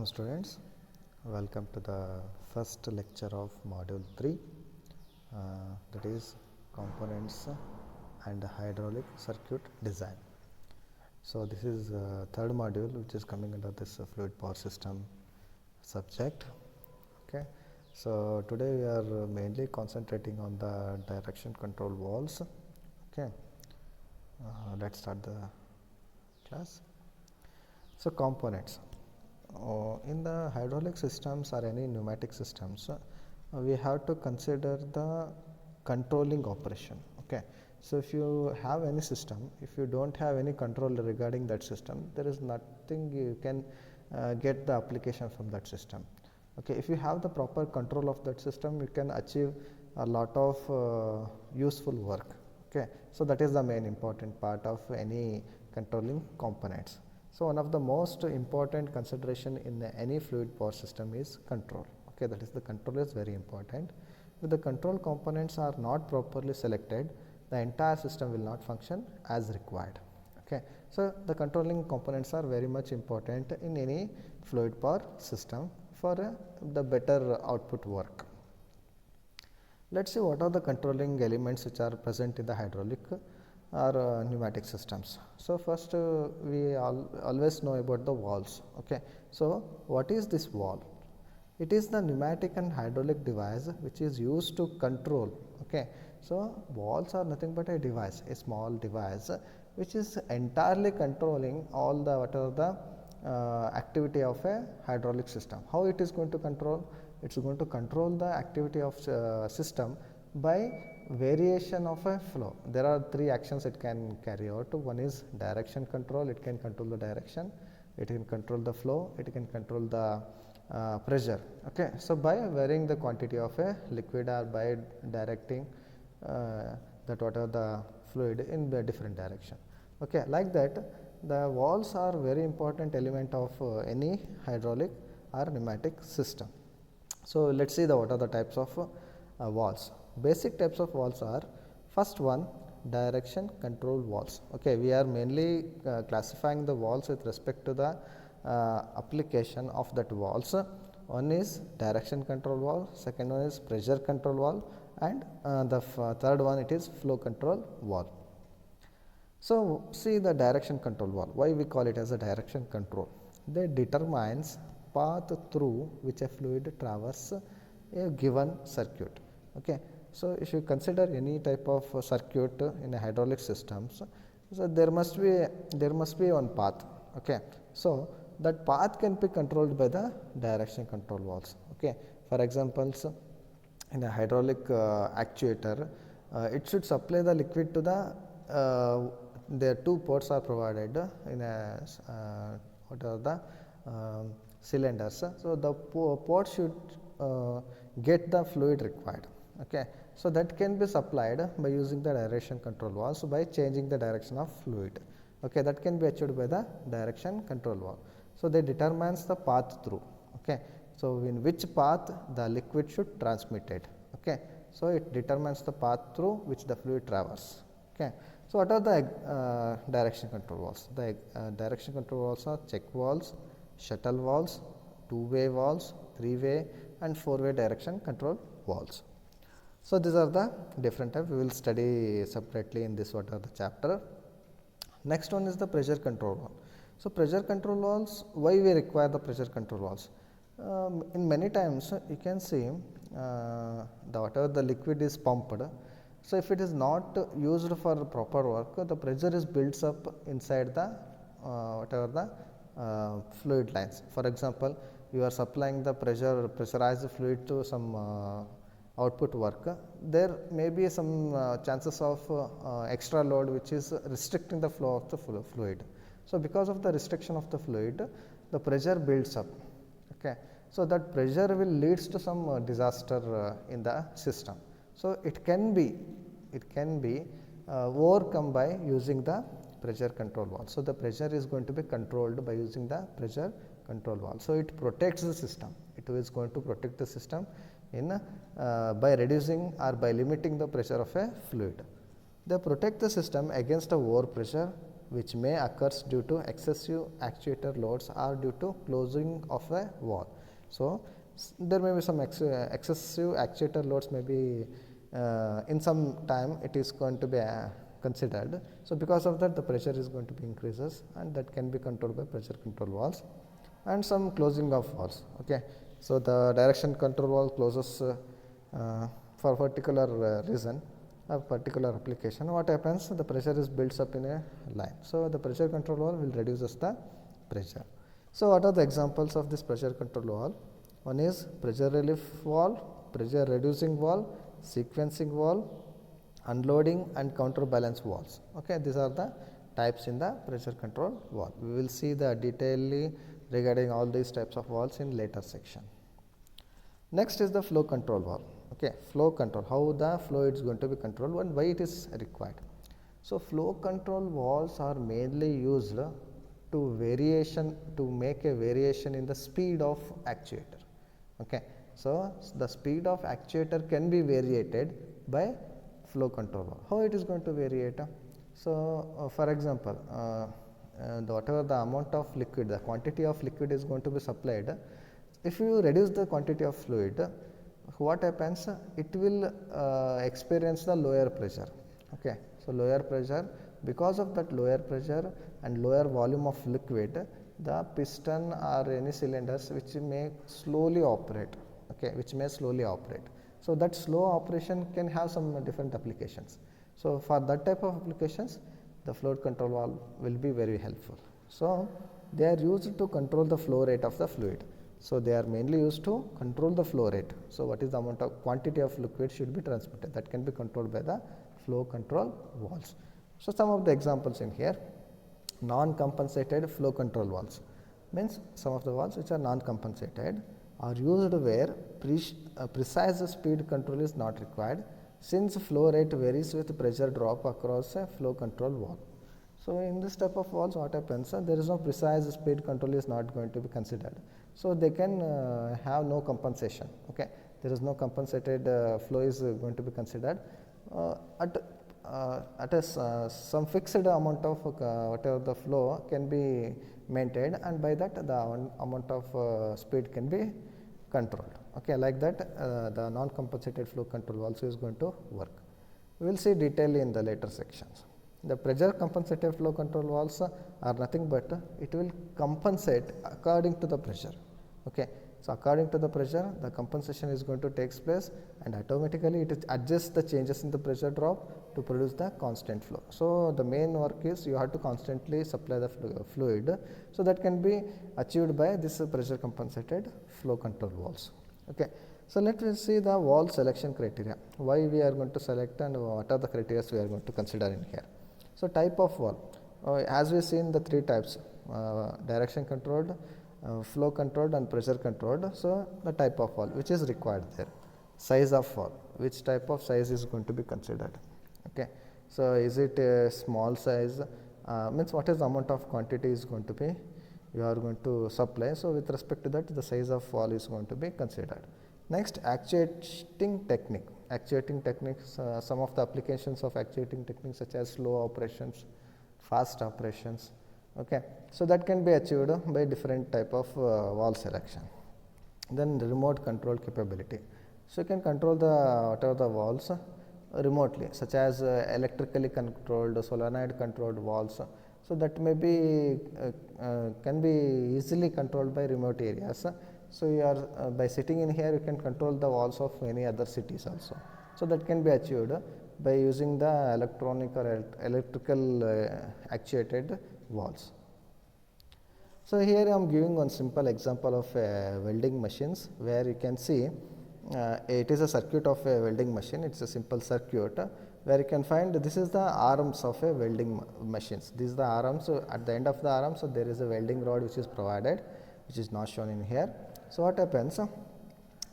Welcome students, welcome to the first lecture of module 3 that is components and hydraulic circuit design. So this is third module which is coming under this fluid power system subject. Okay, so today we are mainly concentrating on the direction control valves. Okay, let's start the class. So components. In the hydraulic systems or any pneumatic systems, we have to consider the controlling operation. Okay, so if you have any system, if you don't have any control regarding that system, there is nothing you can get the application from that system. Okay, if you have the proper control of that system, you can achieve a lot of useful work. Okay, so that is the main important part of any controlling components. So one of the most important consideration in any fluid power system is control. Okay, that is the control is very important. If the control components are not properly selected, the entire system will not function as required. Okay, so the controlling components are very much important in any fluid power system for the better output work. Let's see what are the controlling elements which are present in the hydraulic or pneumatic systems. So first we always know about the valves. Okay, so what is this valve? It is the pneumatic and hydraulic device which is used to control. Okay, so valves are nothing but a device, a small device which is entirely controlling all the whatever the activity of a hydraulic system. How it is going to control? It's going to control the activity of system by variation of a flow. There are three actions it can carry out. One is direction control. It can control the direction, it can control the flow, it can control the pressure. Okay, so by varying the quantity of a liquid or by directing that whatever the fluid in a different direction. Okay, like that the valves are very important element of any hydraulic or pneumatic system. So let's see what are the types of valves. Basic types of valves are, first one, direction control valves. Okay, we are mainly classifying the valves with respect to the application of that valves. One is direction control valve, second one is pressure control valve, and the third one it is flow control valve. So see the direction control valve. Why we call it as a direction control? That determines path through which a fluid traverses a given circuit. Okay, so if you consider any type of circuit in a hydraulic systems, so there must be one path. Okay, so that path can be controlled by the direction control valves. Okay, for example, in a hydraulic actuator, it should supply the liquid to the their two ports are provided in a what are the cylinders. So the port should get the fluid required. Okay, so that can be supplied by using the direction control valve. So by changing the direction of fluid. Okay, that can be achieved by the direction control valve. So they determines the path through. Okay, so in which path the liquid should transmit it. Okay, so it determines the path through which the fluid traverses. Okay, so what are the direction control valves? The direction control valves are check valves, shuttle valves, two-way valves, three-way and four-way direction control valves. So these are the different types. We will study separately in this what are the chapter. Next one is the pressure control valve. So pressure control valves, why we require the pressure control valves? In many times you can see whatever the liquid is pumped. So if it is not used for proper work, the pressure is builds up inside the whatever the fluid lines. For example, you are supplying the pressurized fluid to some output work, there may be some chances of extra load which is restricting the flow of the fluid. So because of the restriction of the fluid, the pressure builds up. Okay, so that pressure will leads to some disaster in the system. So it can be overcome by using the pressure control valve. So the pressure is going to be controlled by using the pressure control valve. So it protects the system. It is going to protect the system in by reducing or by limiting the pressure of a fluid. They protect the system against the overpressure, which may occurs due to excessive actuator loads or due to closing of a wall. So, there may be some excessive actuator loads may be in some time it is going to be considered. So, because of that the pressure is going to be increases, and that can be controlled by pressure control valves, and some closing of valves. Okay. So, the direction control valve closes for particular reason, a particular application. What happens, the pressure is builds up in a line. So, the pressure control valve will reduces the pressure. So, what are the examples of this pressure control valve? One is pressure relief valve, pressure reducing valve, sequencing valve, unloading and counterbalance valves. Okay, these are the types in the pressure control valve. We will see the detailedly regarding all these types of valves in later section. Next is the flow control valve. Okay, flow control, how the flow is going to be controlled and why it is required. So, flow control valves are mainly used to make a variation in the speed of actuator. Okay. So, the speed of actuator can be variated by flow control valve. How it is going to variate? So, for example, whatever the amount of liquid, the quantity of liquid is going to be supplied, if you reduce the quantity of fluid, what happens? It will experience the lower pressure. Okay. So, lower pressure, because of that lower pressure and lower volume of liquid, the piston or any cylinders which may slowly operate. Okay, which may slowly operate. So, that slow operation can have some different applications. So, for that type of applications, the flow control valve will be very helpful. So, they are used to control the flow rate of the fluid. So, they are mainly used to control the flow rate. So, what is the amount of quantity of liquid should be transmitted, that can be controlled by the flow control valves. So, some of the examples in here, non-compensated flow control valves means some of the valves which are non-compensated are used where precise speed control is not required, since flow rate varies with pressure drop across a flow control valve. So, in this type of valves what happens, there is no precise speed control is not going to be considered. So, they can have no compensation. Okay. There is no compensated flow is going to be considered at some fixed amount of whatever the flow can be maintained, and by that the amount of speed can be controlled. Okay. Like that the non-compensated flow control also is going to work. We will see detail in the later sections. The pressure compensated flow control valves are nothing but it will compensate according to the pressure. Okay. So, according to the pressure, the compensation is going to take place, and automatically it adjusts the changes in the pressure drop to produce the constant flow. So, the main work is you have to constantly supply the fluid. So, that can be achieved by this pressure compensated flow control valves. Okay. So, let us see the valve selection criteria, why we are going to select and what are the criteria we are going to consider in here. So, type of valve, as we seen the three types, direction controlled, flow controlled and pressure controlled. So, the type of valve which is required there, size of valve, which type of size is going to be considered. Okay. So, is it a small size, means what is the amount of quantity is going to be you are going to supply. So, with respect to that the size of valve is going to be considered. Next, actuating technique. Actuating techniques, some of the applications of actuating techniques such as slow operations, fast operations. Okay. So, that can be achieved by different type of valve selection. Then the remote control capability. So, you can control the whatever the valves remotely, such as electrically controlled, solenoid controlled valves. So, that may be can be easily controlled by remote areas. So, you are by sitting in here you can control the valves of any other cities also. So, that can be achieved by using the electronic or electrical actuated valves. So, here I am giving one simple example of welding machines, where you can see it is a circuit of a welding machine. It is a simple circuit where you can find this is the arms of a welding machines. These are the arms. So, at the end of the arm, so there is a welding rod which is provided, which is not shown in here. So, what happens?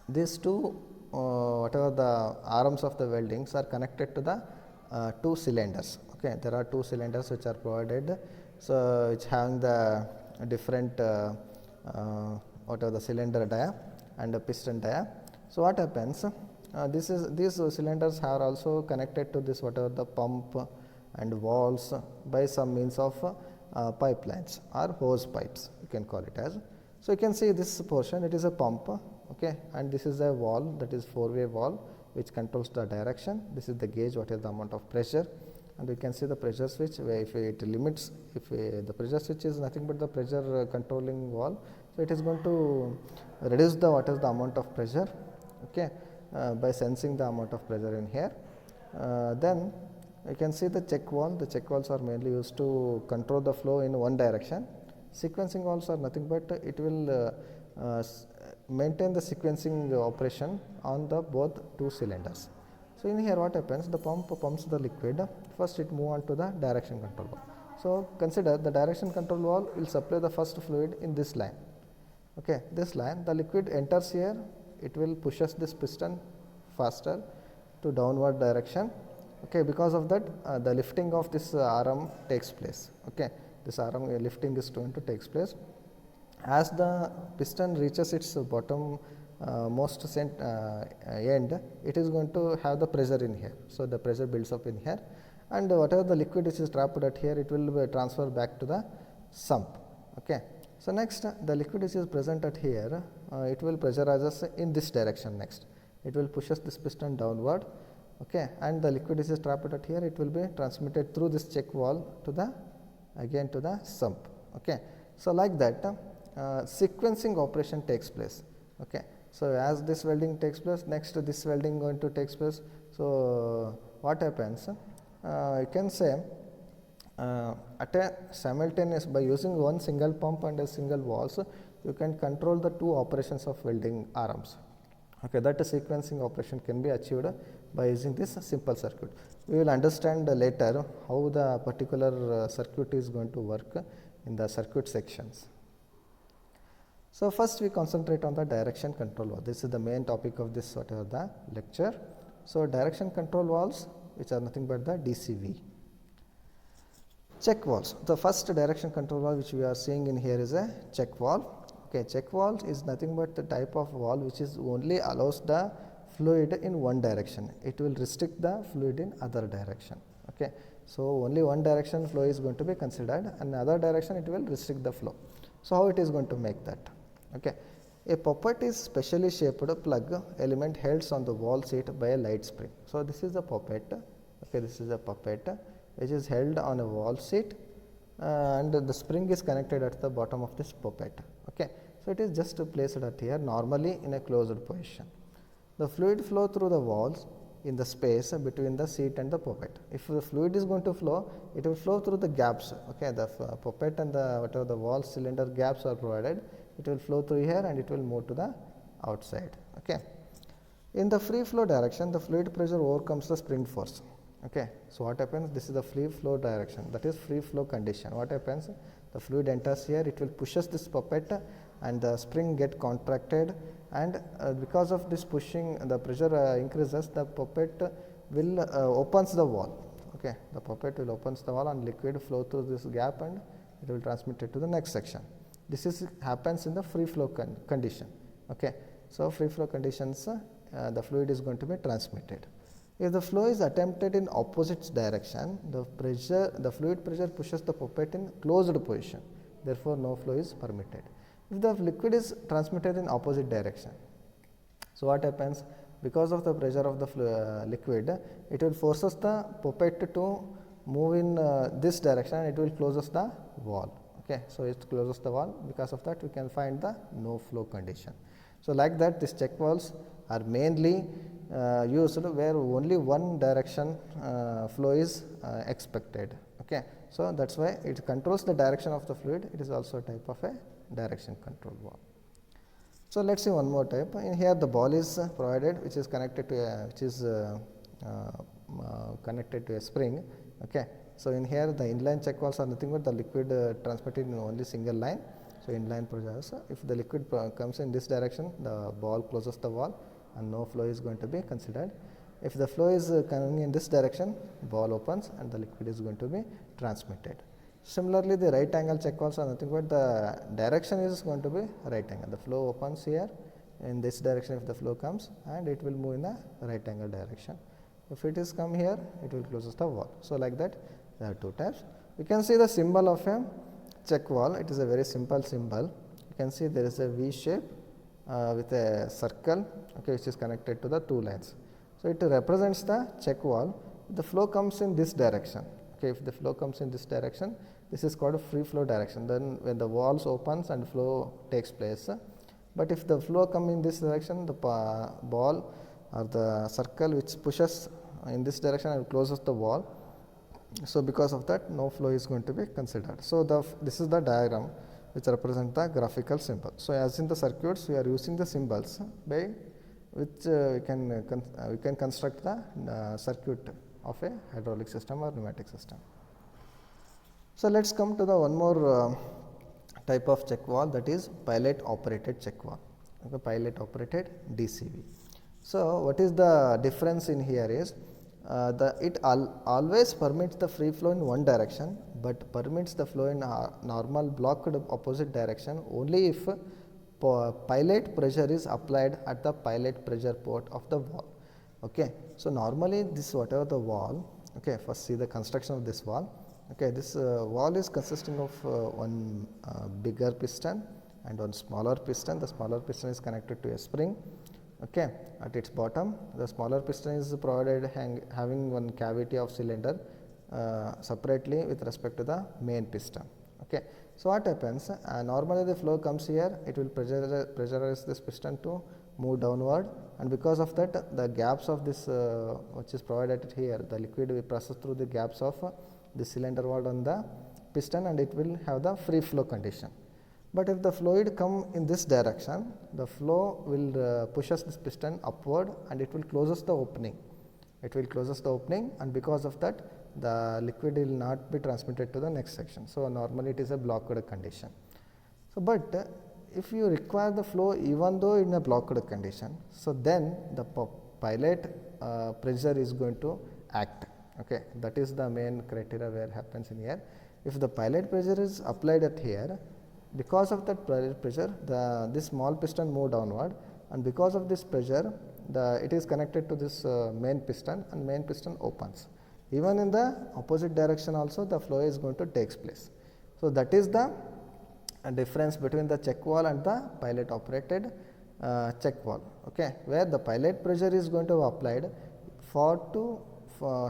These two whatever the arms of the weldings are connected to the two cylinders. Okay, there are two cylinders which are provided. So, which having the different whatever the cylinder dia and the piston dia. So, what happens? These cylinders are also connected to this whatever the pump and walls by some means of pipelines or hose pipes, you can call it as. So, you can see this portion, it is a pump, okay, and this is a valve, that is four-way valve which controls the direction. This is the gauge, what is the amount of pressure, and you can see the pressure switch where if it limits, if the pressure switch is nothing but the pressure controlling valve, so it is going to reduce the what is the amount of pressure, okay, by sensing the amount of pressure in here. Then you can see the check valve. The check valves are mainly used to control the flow in one direction. Sequencing valves are nothing but it will maintain the sequencing operation on the both two cylinders. So, in here what happens, the pump pumps the liquid, first it move on to the direction control valve. So, consider the direction control valve will supply the first fluid in this line, okay, this line, the liquid enters here, it will pushes this piston faster to downward direction, okay, because of that the lifting of this arm takes place, okay, this arm lifting is going to takes place. As the piston reaches its bottom most end, it is going to have the pressure in here. So, the pressure builds up in here, and whatever the liquid which is trapped at here, it will be transferred back to the sump, okay. So, next the liquid which is present at here, it will pressurize in this direction next, it will pushes this piston downward, okay, and the liquid which is trapped at here, it will be transmitted through this check valve to the again to the sump, okay. So, like that sequencing operation takes place, okay. So, as this welding takes place, next this welding going to takes place. So, what happens, you can say at a simultaneous, by using one single pump and a single valve, you can control the two operations of welding arms, okay. That sequencing operation can be achieved by using this simple circuit. We will understand later how the particular circuit is going to work in the circuit sections. So, first we concentrate on the direction control valve. This is the main topic of this whatever the lecture. So, direction control valves, which are nothing but the DCV. Check valves. The first direction control valve which we are seeing in here is a check valve. Okay, check valve is nothing but the type of valve which is only allows the fluid in one direction. It will restrict the fluid in other direction. Okay, so only one direction flow is going to be considered, and other direction it will restrict the flow. So, how it is going to make that? Okay, a poppet is specially shaped plug element held on the wall seat by a light spring. So, this is a poppet. Okay, this is a puppet which is held on a wall seat, and the spring is connected at the bottom of this puppet. Okay, so it is just placed at here normally in a closed position. The fluid flow through the walls in the space between the seat and the puppet. If the fluid is going to flow, it will flow through the gaps. Okay, the puppet and the whatever the wall cylinder gaps are provided, it will flow through here and it will move to the outside. Okay. In the free flow direction, the fluid pressure overcomes the spring force. Okay. So, what happens? This is the free flow direction, that is free flow condition. What happens? The fluid enters here, it will pushes this puppet and the spring get contracted, and because of this pushing the pressure increases, the puppet will opens the wall. Okay. The puppet will opens the wall and liquid flow through this gap and it will transmit it to the next section. This is happens in the free flow condition. Okay. So, free flow conditions the fluid is going to be transmitted. If the flow is attempted in opposite direction, the fluid pressure pushes the puppet in closed position, therefore, no flow is permitted. If the liquid is transmitted in opposite direction, so what happens? Because of the pressure of the liquid, it will forces the puppet to move in this direction, it will closes the wall. Okay. So, it closes the wall, because of that we can find the no flow condition. So, like that these check valves are mainly used where only one direction flow is expected. Okay. So, that is why it controls the direction of the fluid, it is also a type of a direction control valve. So, let us see one more type. In here the ball is provided which is connected to a connected to a spring. Okay. So, in here the inline check valves are nothing but the liquid transmitted in only single line. So, inline process, if the liquid comes in this direction, the ball closes the wall and no flow is going to be considered. If the flow is coming in this direction, ball opens and the liquid is going to be transmitted. Similarly, the right angle check valves are nothing but the direction is going to be right angle. The flow opens here in this direction if the flow comes, and it will move in the right angle direction. If it is come here, it will close the wall. So like that, there are two types. You can see the symbol of a check wall. It is a very simple symbol. You can see there is a V shape with a circle, okay, which is connected to the two lines. So it represents the check wall. The flow comes in this direction. Okay, if the flow comes in this direction, this is called a free flow direction. Then when the walls opens and flow takes place. But if the flow come in this direction, the ball or the circle which pushes in this direction and closes the wall. So because of that, no flow is going to be considered. So this is the diagram which represent the graphical symbol. So as in the circuits, we are using the symbols by which we can construct the circuit of a hydraulic system or pneumatic system. So let's come to the one more type of check wall, that is pilot operated check wall. Okay, pilot operated DCV. So what is the difference in here is it always permits the free flow in one direction, but permits the flow in normal blocked opposite direction only if pilot pressure is applied at the pilot pressure port of the wall. Okay, so normally this whatever the wall, okay, first see the construction of this wall. Okay, this wall is consisting of one bigger piston and one smaller piston. The smaller piston is connected to a spring. Okay, at its bottom, the smaller piston is provided having one cavity of cylinder separately with respect to the main piston. Okay, so what happens? Normally the flow comes here, it will pressurize this piston to move downward, and because of that, the gaps of this which is provided here, the liquid will pass through the gaps of the cylinder wall on the piston, and it will have the free flow condition. But if the fluid come in this direction, the flow will pushes this piston upward and it will closes the opening. It will closes the opening, and because of that, the liquid will not be transmitted to the next section. So normally it is a blocked condition. So but if you require the flow even though in a blocked condition, so then the pilot pressure is going to act. Okay, that is the main criteria where happens in here. If the pilot pressure is applied at here, because of that pressure, this small piston move downward, and because of this pressure, it is connected to this main piston, and main piston opens. Even in the opposite direction also, the flow is going to take place. So that is the difference between the check wall and the pilot operated check wall. Okay, where the pilot pressure is going to be applied to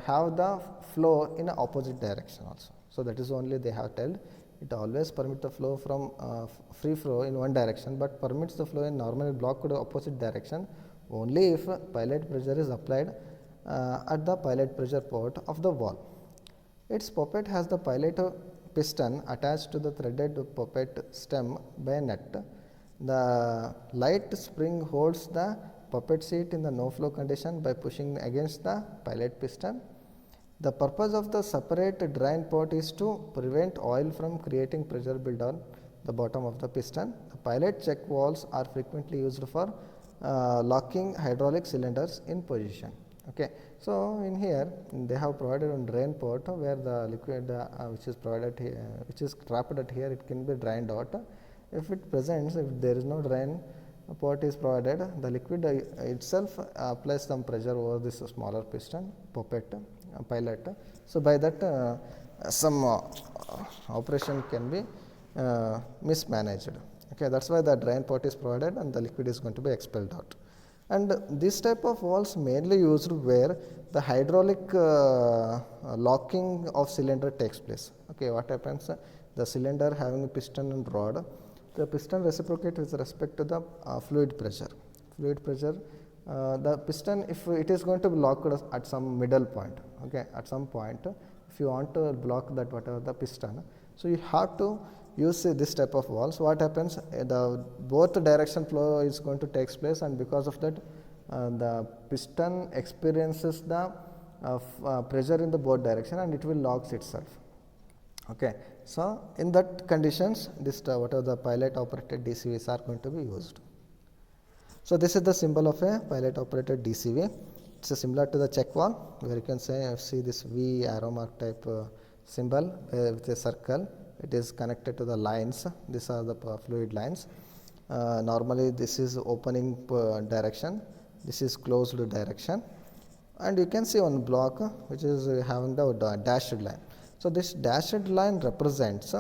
have the flow in opposite direction also. So that is only they have told. It always permits the flow from free flow in one direction, but permits the flow in normally blocked opposite direction only if pilot pressure is applied at the pilot pressure port of the wall. Its poppet has the pilot piston attached to the threaded poppet stem by a nut. The light spring holds the poppet seat in the no flow condition by pushing against the pilot piston. The purpose of the separate drain port is to prevent oil from creating pressure build on the bottom of the piston. The pilot check valves are frequently used for locking hydraulic cylinders in position. Okay, so in here they have provided one drain port where the liquid which is provided here, which is trapped at here, it can be drained out. If it presents, if there is no drain port is provided, the liquid itself applies some pressure over this smaller piston poppet pilot. So by that some operation can be mismanaged. Okay, that's why the drain port is provided and the liquid is going to be expelled out. And this type of valves mainly used where the hydraulic locking of cylinder takes place. Okay, what happens? The cylinder having a piston and rod, the piston reciprocates with respect to the fluid pressure. Fluid pressure, the piston, if it is going to be locked at some middle point, okay, at some point, if you want to block that whatever the piston, so you have to use this type of valves. What happens? The both direction flow is going to take place, and because of that, the piston experiences the pressure in the both direction, and it will lock itself. Okay, so in that conditions, this whatever the pilot operated DCVs are going to be used. So this is the symbol of a pilot operated DCV. It's similar to the check valve, where you can see this V arrow mark type symbol with a circle. It is connected to the lines. These are the fluid lines. Normally this is opening direction, this is closed direction. and you can see one block which is having the dashed line. So this dashed line represents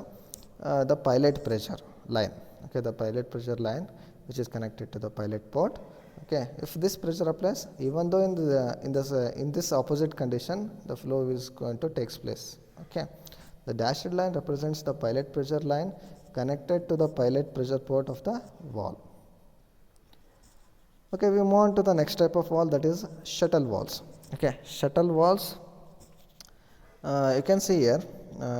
the pilot pressure line. Okay, the pilot pressure line which is connected to the pilot port. Okay, if this pressure applies, even though in this opposite condition, the flow is going to take place. Okay, the dashed line represents the pilot pressure line connected to the pilot pressure port of the valve. Okay, we move on to the next type of valve, that is shuttle valves. Okay, shuttle valves, you can see here,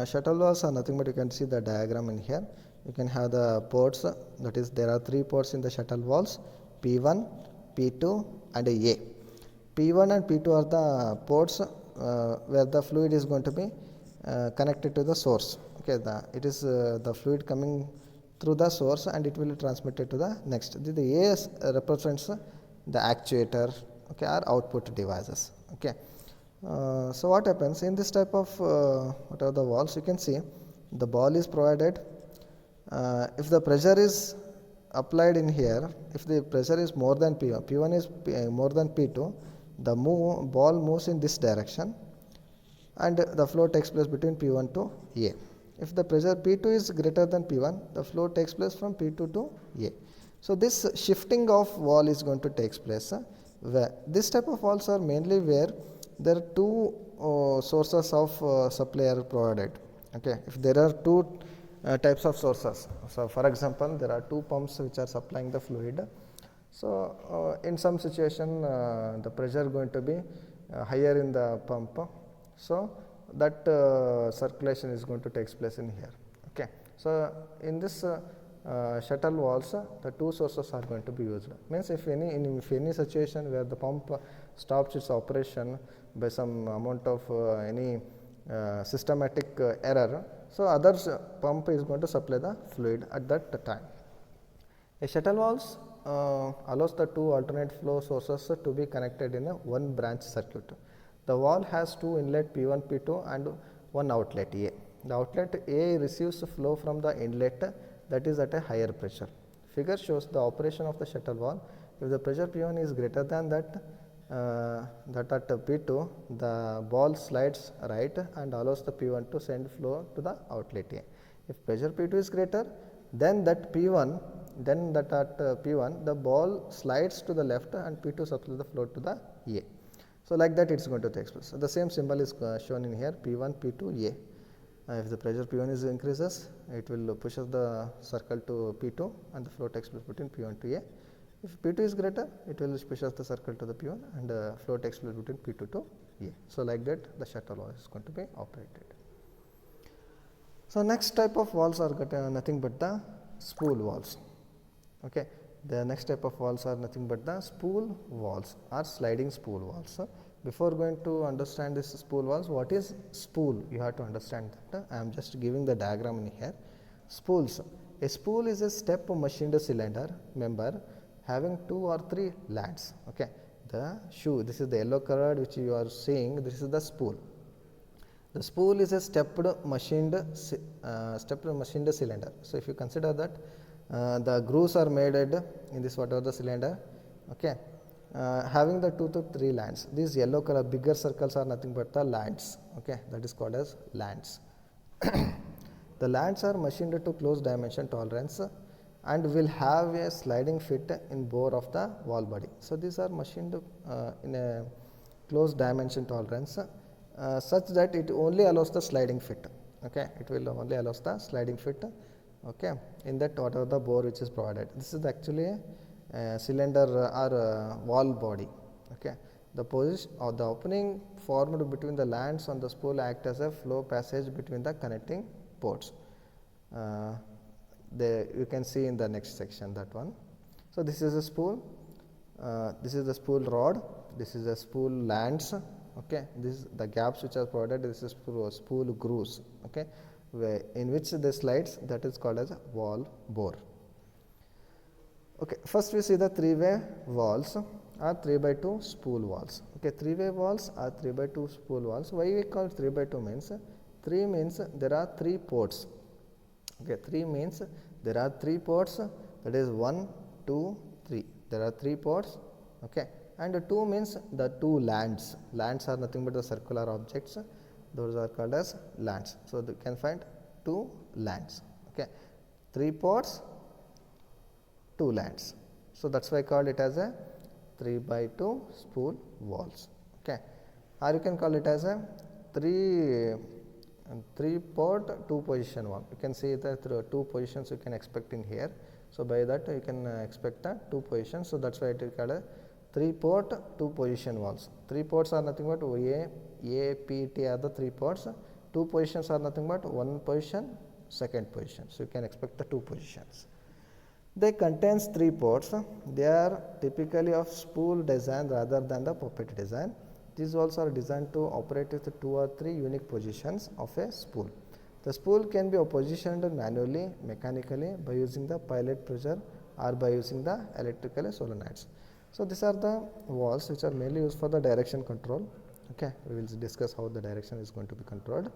shuttle valves are nothing but you can see the diagram in here. You can have the ports, that is there are 3 ports in the shuttle valves, P1, P2 and A. P1 and P2 are the ports where the fluid is going to be connected to the source. Okay, it is the fluid coming through the source and it will be transmitted to the next. The A represents the actuator, okay, or output devices. Okay, so what happens in this type of whatever the valves, you can see the ball is provided. If the pressure is applied in here, if the pressure is more than P1, P1 is more than P2, the ball moves in this direction and the flow takes place between P1 to A. If the pressure P2 is greater than P1, the flow takes place from P2 to A. So this shifting of valve is going to take place. Where this type of valves are mainly where there are 2 sources of supply are provided. Okay, if there are 2 types of sources, so for example there are 2 pumps which are supplying the fluid. So in some situation the pressure going to be higher in the pump, so that circulation is going to take place in here. Okay, so in this shuttle valves, the 2 sources are going to be used. Means if any situation where the pump stops its operation by some amount of any systematic error, so other pump is going to supply the fluid at that time. A shuttle valves allows the 2 alternate flow sources to be connected in a one branch circuit. The valve has 2 inlet P1, P2 and 1 outlet A. The outlet A receives flow from the inlet that is at a higher pressure. Figure shows the operation of the shuttle valve. If the pressure P1 is greater than that at P2, the ball slides right and allows the P1 to send flow to the outlet A. If pressure P2 is greater, then that P1, then that at P1, the ball slides to the left and P2 supplies the flow to the A. So like that it is going to take place. So the same symbol is shown in here, P1, P2, A. If the pressure P1 is increases, it will push the circle to P2 and the flow takes place between P1 to A. If P2 is greater, it will push the circle to the P1 and flow takes place between P2 to A. So like that the shuttle valve is going to be operated. So next type of valves are nothing but the spool valves. Okay, the next type of valves are nothing but the spool valves or sliding spool valves. So before going to understand this spool valves, what is spool? You have to understand that. I am just giving the diagram in here. Spools. A spool is a step machined cylinder member having 2 or 3 lands. Okay, the shoe. This is the yellow colored which you are seeing. This is the spool. The spool is a stepped machined cylinder. So if you consider that the grooves are made in this whatever the cylinder, okay, having the 2 to 3 lands. These yellow color bigger circles are nothing but the lands. Okay, that is called as lands. The lands are machined to close dimension tolerance and will have a sliding fit in bore of the valve body. So these are machined in a closed dimension tolerance such that it only allows the sliding fit. Okay, it will only allows the sliding fit. Okay, in that whatever the bore which is provided. This is actually a cylinder or valve body. Okay, the position or the opening formed between the lands on the spool act as a flow passage between the connecting ports. You can see in the next section that one. So this is a spool, this is the spool rod, this is the spool lands. Okay, this is the gaps which are provided. This is spool grooves. Okay, in which the slides, that is called as a valve bore. Okay, first we see the 3-way valves or 3x2 spool valves. Okay, 3-way valves or 3x2 spool valves. Why we call 3x2 means 3 means there are 3 ports. Okay, 3 means there are 3 ports, that is 1, 2, 3. There are 3 ports. Okay, and 2 means the 2 lands. Lands are nothing but the circular objects, those are called as lands. So you can find 2 lands. Okay, 3 ports, 2 lands. So that's why I called it as a 3 by 2 spool walls. Okay, or you can call it as a 3 port 2 position wall. You can see that 2 positions you can expect in here. So by that you can expect the 2 positions. So that's why it is called a 3 port 2 position walls. 3 ports are nothing but A, P, T are the 3 ports. 2 positions are nothing but 1 position, second position. So you can expect the 2 positions. They contains 3 ports. They are typically of spool design rather than the puppet design. These walls are designed to operate with 2 or 3 unique positions of a spool. The spool can be positioned manually, mechanically by using the pilot pressure or by using the electrical solenoids. So these are the walls which are mainly used for the direction control. Okay, we will discuss how the direction is going to be controlled,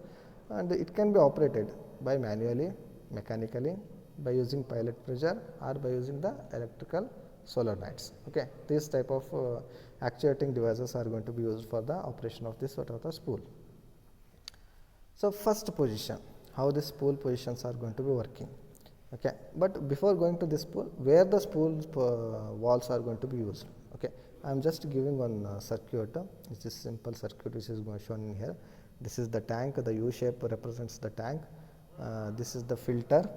and it can be operated by manually, mechanically, by using pilot pressure or by using the electrical solenoids. Okay, this type of actuating devices are going to be used for the operation of this sort of the spool. So first position, how the spool positions are going to be working. Okay, but before going to this spool, where the spool walls are going to be used. Okay, I am just giving one circuit. This is simple circuit which is shown in here. This is the tank. The U shape represents the tank. This is the filter.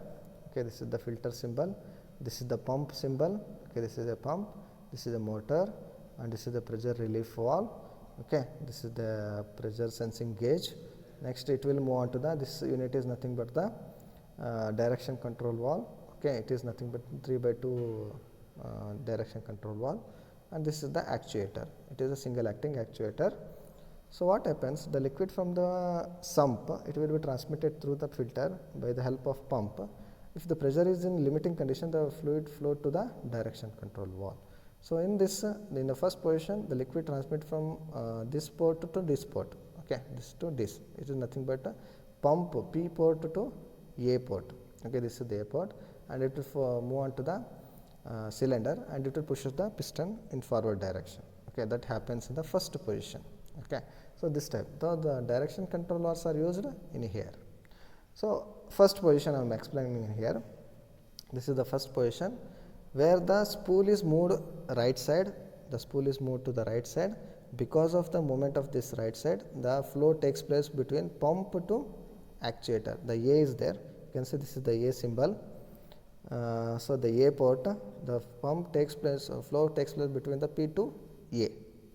Okay, this is the filter symbol. This is the pump symbol. Okay, this is a pump. This is a motor, and this is the pressure relief valve. Okay, this is the pressure sensing gauge. Next, it will move on to this unit is nothing but the direction control valve. Okay, it is nothing but 3 by 2 direction control valve, and this is the actuator. It is a single acting actuator. So what happens, the liquid from the sump, it will be transmitted through the filter by the help of pump. If the pressure is in limiting condition, the fluid flow to the direction control valve. So in this, in the first position, the liquid transmit from this port to this port. Okay, this to this. It is nothing but a pump P port to A port. Okay, this is the A port, and it will move on to the cylinder, and it will push the piston in forward direction. Okay, that happens in the first position. Okay, so this type, the direction control valves are used in here. So first position I am explaining here. This is the first position where the spool is moved right side. The spool is moved to the right side. Because of the movement of this right side, the flow takes place between pump to actuator. The A is there. You can see this is the A symbol. So the A port, the pump takes place, flow takes place between the P to A.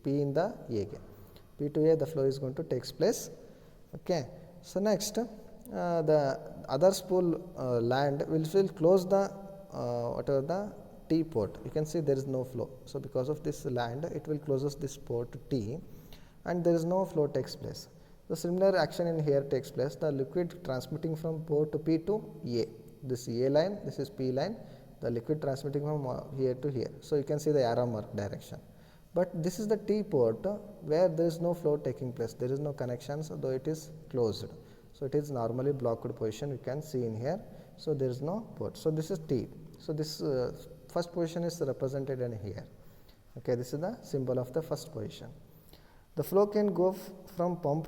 P in the A. P to A, the flow is going to take place. Okay. So next, the other spool land will close the whatever the T port. You can see there is no flow. So because of this land, it will closes this port T, and there is no flow takes place. The similar action in here takes place. The liquid transmitting from port P to A. This A line, this is P line. The liquid transmitting from here to here. So you can see the arrow mark direction. But this is the T port where there is no flow taking place. There is no connections, though it is closed. So it is normally blocked position. You can see in here. So there is no port. So this is T. So this first position is represented in here. Okay, this is the symbol of the first position. The flow can go from pump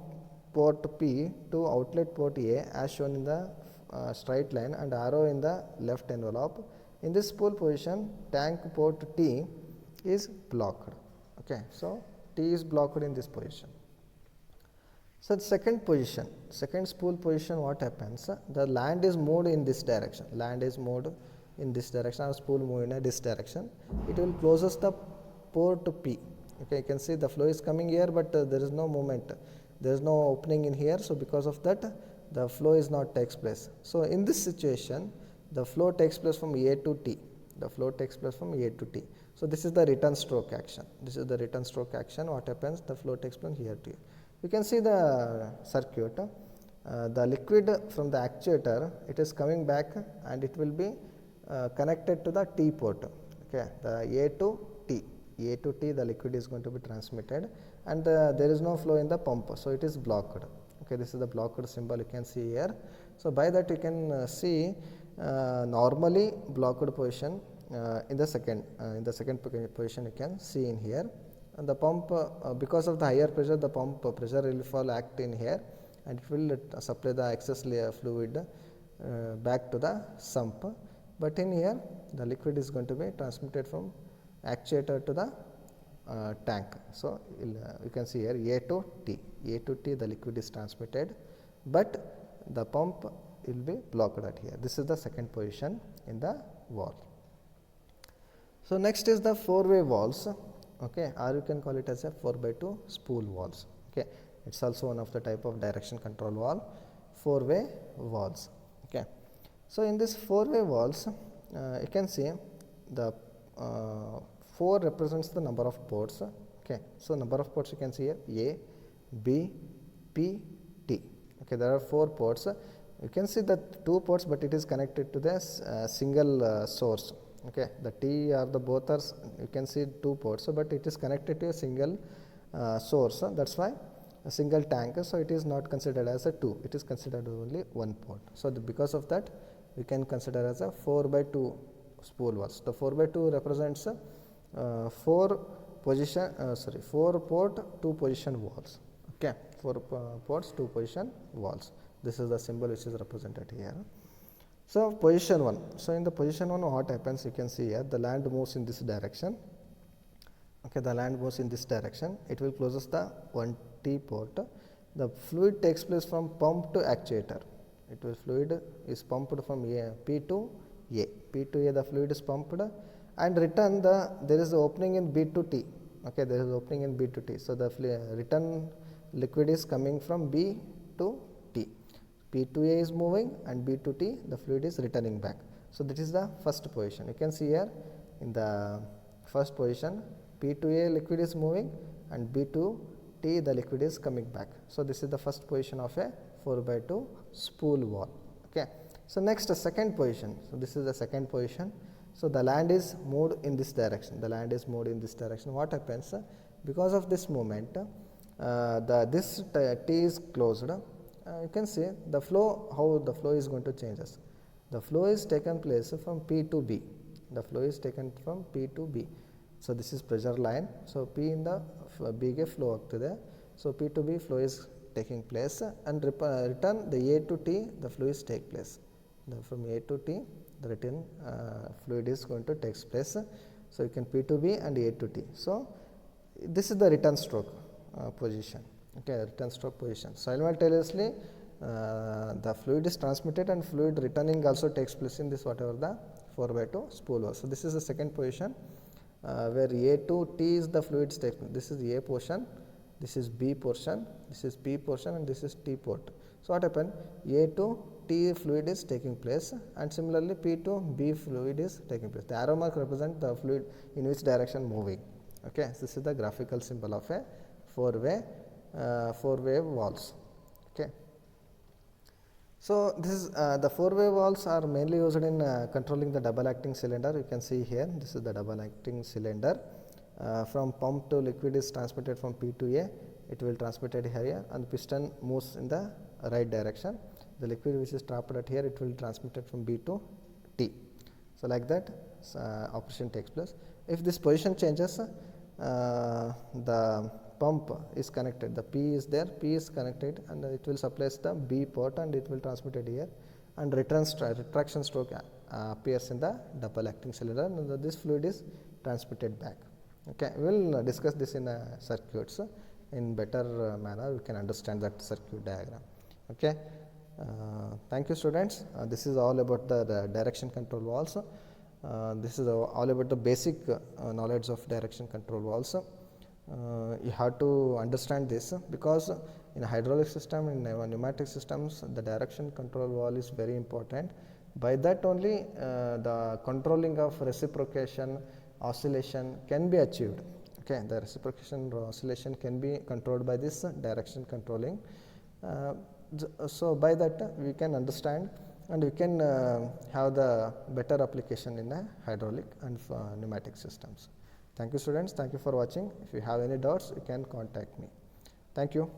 port P to outlet port A as shown in the straight line and arrow in the left envelope. In this spool position, tank port T is blocked. Okay, so T is blocked in this position. So the second position, second spool position, what happens? The land is moved in this direction. Land is moved in this direction, or spool move in this direction. It will closes the port P. Okay, you can see the flow is coming here, but there is no movement. There is no opening in here. So because of that, the flow is not takes place. So in this situation, the flow takes place from A to T. The flow takes place from A to T. So this is the return stroke action. This is the return stroke action. What happens? The flow takes place from here to here. You can see the circuit. The liquid from the actuator, it is coming back and it will be connected to the T port. Okay, the A to T. A to T, the liquid is going to be transmitted, and there is no flow in the pump, so it is blocked. Okay, this is the blocked symbol you can see here. So by that you can see normally blocked position in the second position you can see in here. the pump because of the higher pressure, the pump pressure relief will act in here and it will supply the excess fluid back to the sump. But in here the liquid is going to be transmitted from actuator to the tank. So, you can see here A to T, the liquid is transmitted, but the pump will be blocked at here. This is the second position in the valve. So, next is the four-way valves, okay, or you can call it as a 4x2 spool valves. Okay, it is also one of the type of direction control valve, four-way valves. Okay. So, in this four-way valves, you can see the 4 represents the number of ports. Okay. So, number of ports you can see here A, B, P, T. Okay, there are 4 ports. You can see that 2 ports, but it is connected to the single source. Okay, the T are the both are, you can see 2 ports, but it is connected to a single source. That is why a single tank. So, it is not considered as a 2, it is considered only 1 port. So, because of that we can consider as a 4x2 spool valves. The 4x2 represents 4 port 2 position valves. Okay, 4 ports 2 position valves. This is the symbol which is represented here. So, position 1. So, in the position 1 what happens, you can see here the land moves in this direction. Okay, the land moves in this direction, it will closes the 1T port. The fluid takes place from pump to actuator. It will fluid is pumped from P to A. P to A the fluid is pumped and return there is an opening in B to T. Okay, there is opening in B to T. So, the return liquid is coming from B to T. P to A is moving and B to T the fluid is returning back. So, that is the first position. You can see here in the first position P to A liquid is moving and B to T the liquid is coming back. So, this is the first position of a 4x2 spool valve. Okay. So, next second position. So, this is the second position. So, the land is moved in this direction. The land is moved in this direction. What happens? Because of this movement, this T is closed. You can see the flow, how the flow is going to change us. The flow is taken place from P to B. The flow is taken from P to B. So, this is pressure line. So, P in the B ಗೆ flow ಆಗ್ತಿದೆ. So, P to B flow is taking place and return the A to T the flow is take place. From A to T the return fluid is going to take place. So, you can P to B and A to T. So, this is the return stroke position. Okay, return stroke position. Simultaneously the fluid is transmitted and fluid returning also takes place in this whatever the 4x2 spool valve. So, this is the second position where A to T is the fluid take. This is A portion, this is B portion, this is P portion and this is T port. So, what happened? A to T fluid is taking place and similarly P to B fluid is taking place. The arrow mark represent the fluid in which direction moving. Okay, so this is the graphical symbol of a four-way valves. Okay. So, this is the four-way valves are mainly used in controlling the double acting cylinder. You can see here this is the double acting cylinder. From pump to liquid is transmitted from P to A, it will transmitted here and piston moves in the right direction. The liquid which is trapped at here, it will transmitted from B to T. So, like that operation takes place. If this position changes, the pump is connected, the P is there, P is connected and it will supply the B port and it will transmitted here and retraction stroke appears in the double acting cylinder and this fluid is transmitted back. Okay, we will discuss this in circuits in better manner, we can understand that circuit diagram. Okay. Thank you students. This is all about the direction control valves. This is all about the basic knowledge of direction control valves. You have to understand this because in a hydraulic system, in pneumatic systems, the direction control valve is very important. By that only the controlling of reciprocation, oscillation can be achieved. Okay, the reciprocation or oscillation can be controlled by this direction controlling. So, by that we can understand and we can have the better application in a hydraulic and pneumatic systems. Thank you students, thank you for watching. If you have any doubts, you can contact me. Thank you.